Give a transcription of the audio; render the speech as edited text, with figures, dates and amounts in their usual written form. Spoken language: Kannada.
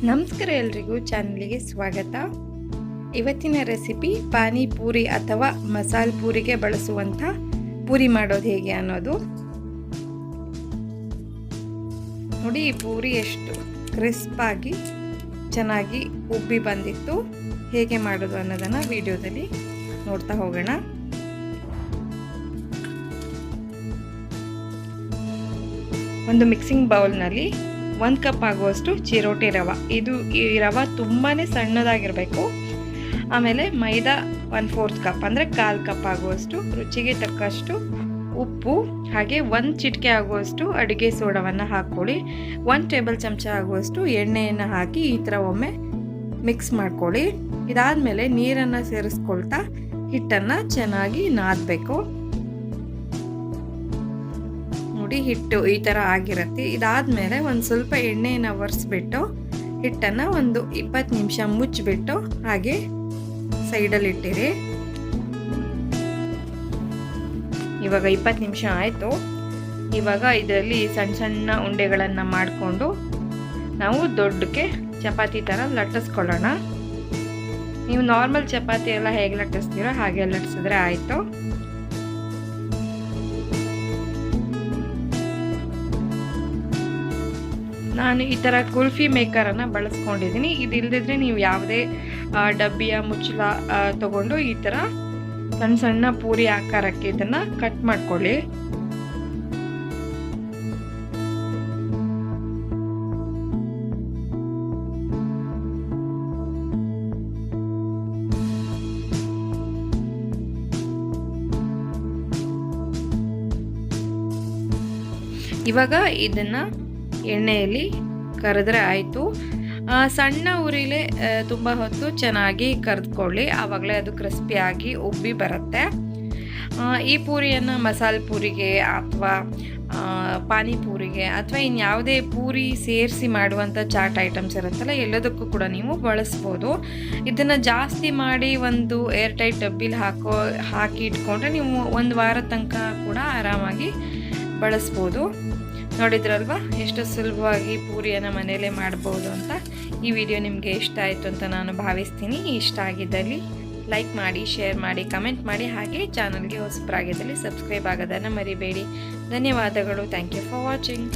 ನಮಸ್ಕಾರ ಎಲ್ರಿಗೂ ಚಾನಲ್ಗೆ ಸ್ವಾಗತ. ಇವತ್ತಿನ ರೆಸಿಪಿ ಪಾನಿ ಪೂರಿ ಅಥವಾ ಮಸಾಲ ಪೂರಿಗೆ ಬಳಸುವಂಥ ಪೂರಿ ಮಾಡೋದು ಹೇಗೆ ಅನ್ನೋದು ನೋಡಿ. ಈ ಪೂರಿ ಎಷ್ಟು ಕ್ರಿಸ್ಪ್ ಆಗಿ ಚೆನ್ನಾಗಿ ಉಬ್ಬಿ ಬಂದಿತ್ತು. ಹೇಗೆ ಮಾಡೋದು ಅನ್ನೋದನ್ನು ವಿಡಿಯೋದಲ್ಲಿ ನೋಡ್ತಾ ಹೋಗೋಣ. ಒಂದು ಮಿಕ್ಸಿಂಗ್ ಬೌಲ್ನಲ್ಲಿ 1 ಕಪ್ ಆಗುವಷ್ಟು ಚಿರೋಟಿ ರವೆ. ಈ ರವೆ ತುಂಬಾ ಸಣ್ಣದಾಗಿರಬೇಕು. ಆಮೇಲೆ ಮೈದಾ 1/4 ಕಪ್ ಅಂದರೆ 1/4 ಕಪ್ ಆಗುವಷ್ಟು, ರುಚಿಗೆ ತಕ್ಕಷ್ಟು ಉಪ್ಪು, ಹಾಗೆ 1 ಚಿಟಿಕೆ ಆಗುವಷ್ಟು ಅಡುಗೆ ಸೋಡಾವನ್ನು ಹಾಕ್ಕೊಳ್ಳಿ. 1 ಟೇಬಲ್ ಚಮಚ ಆಗುವಷ್ಟು ಎಣ್ಣೆಯನ್ನು ಹಾಕಿ ಈ ಥರ ಒಮ್ಮೆ ಮಿಕ್ಸ್ ಮಾಡ್ಕೊಳ್ಳಿ. ಇದಾದಮೇಲೆ ನೀರನ್ನು ಸೇರಿಸ್ಕೊಳ್ತಾ ಹಿಟ್ಟನ್ನು ಚೆನ್ನಾಗಿ ನಾದಬೇಕು. ನೋಡಿ, ಹಿಟ್ಟು ಈ ಥರ ಆಗಿರುತ್ತೆ. ಇದಾದಮೇಲೆ ಒಂದು ಸ್ವಲ್ಪ ಎಣ್ಣೆಯನ್ನು ಒರೆಸ್ಬಿಟ್ಟು ಹಿಟ್ಟನ್ನು ಒಂದು 20 ನಿಮಿಷ ಮುಚ್ಚಿಬಿಟ್ಟು ಹಾಗೆ ಸೈಡಲ್ಲಿ ಇಟ್ಟಿರಿ. ಇವಾಗ 20 ನಿಮಿಷ ಆಯಿತು. ಇವಾಗ ಇದರಲ್ಲಿ ಸಣ್ಣ ಸಣ್ಣ ಉಂಡೆಗಳನ್ನು ಮಾಡಿಕೊಂಡು ನಾವು ದೊಡ್ಡಕ್ಕೆ ಚಪಾತಿ ಥರ ಲಟ್ಟಿಸ್ಕೊಳ್ಳೋಣ. ನೀವು ನಾರ್ಮಲ್ ಚಪಾತಿ ಎಲ್ಲ ಹೇಗೆ ಲಟ್ಟಿಸ್ತೀರೋ ಹಾಗೆ ಲಟ್ಟಿಸಿದ್ರೆ ಆಯಿತು. ನಾನು ಈ ಥರ ಕುಲ್ಫಿ ಮೇಕರನ್ನು ಬಳಸ್ಕೊಂಡಿದ್ದೀನಿ. ಇದು ಇಲ್ಲದಿದ್ರೆ ನೀವು ಯಾವುದೇ ಡಬ್ಬಿಯ ಮುಚ್ಚಳ ತಗೊಂಡು ಈ ಥರ ಸಣ್ಣ ಸಣ್ಣ ಪೂರಿ ಆಕಾರಕ್ಕೆ ಇದನ್ನು ಕಟ್ ಮಾಡ್ಕೊಳ್ಳಿ. ಇವಾಗ ಇದನ್ನು ಎಣ್ಣೆಯಲ್ಲಿ ಕರೆದ್ರೆ ಆಯಿತು. ಸಣ್ಣ ಉರಿಲೇ ತುಂಬ ಹೊತ್ತು ಚೆನ್ನಾಗಿ ಕರೆದುಕೊಳ್ಳಿ, ಆವಾಗಲೇ ಅದು ಕ್ರಿಸ್ಪಿಯಾಗಿ ಉಬ್ಬಿ ಬರುತ್ತೆ. ಈ ಪೂರಿಯನ್ನು ಮಸಾಲೆ ಪೂರಿಗೆ ಅಥವಾ ಪಾನಿಪೂರಿಗೆ ಅಥವಾ ಇನ್ಯಾವುದೇ ಪೂರಿ ಸೇರಿಸಿ ಮಾಡುವಂಥ ಚಾಟ್ ಐಟಮ್ಸ್ ಇರುತ್ತಲ್ಲ, ಎಲ್ಲದಕ್ಕೂ ಕೂಡ ನೀವು ಬಳಸ್ಬೋದು. ಇದನ್ನು ಜಾಸ್ತಿ ಮಾಡಿ ಒಂದು ಏರ್ ಟೈಟ್ ಡಬ್ಬಿಲಿ ಹಾಕಿ ಇಟ್ಕೊಂಡ್ರೆ ನೀವು 1 ವಾರ ತನಕ ಕೂಡ ಆರಾಮಾಗಿ ಬಳಸ್ಬೋದು. ನೋಡಿದ್ರಲ್ವಾ ಎಷ್ಟು ಸುಲಭವಾಗಿ ಪೂರಿಯನ್ನು ಮನೆಯಲ್ಲೇ ಮಾಡ್ಬೋದು ಅಂತ. ಈ ವಿಡಿಯೋ ನಿಮಗೆ ಇಷ್ಟ ಆಯಿತು ಅಂತ ನಾನು ಭಾವಿಸ್ತೀನಿ. ಇಷ್ಟ ಆಗಿದ್ದಲ್ಲಿ ಲೈಕ್ ಮಾಡಿ, ಶೇರ್ ಮಾಡಿ, ಕಮೆಂಟ್ ಮಾಡಿ, ಹಾಗೆ ಚಾನಲ್ಗೆ ಹೊಸಬರಾಗಿದ್ದಲ್ಲಿ ಸಬ್ಸ್ಕ್ರೈಬ್ ಆಗೋದನ್ನು ಮರಿಬೇಡಿ. ಧನ್ಯವಾದಗಳು. Thank you for watching.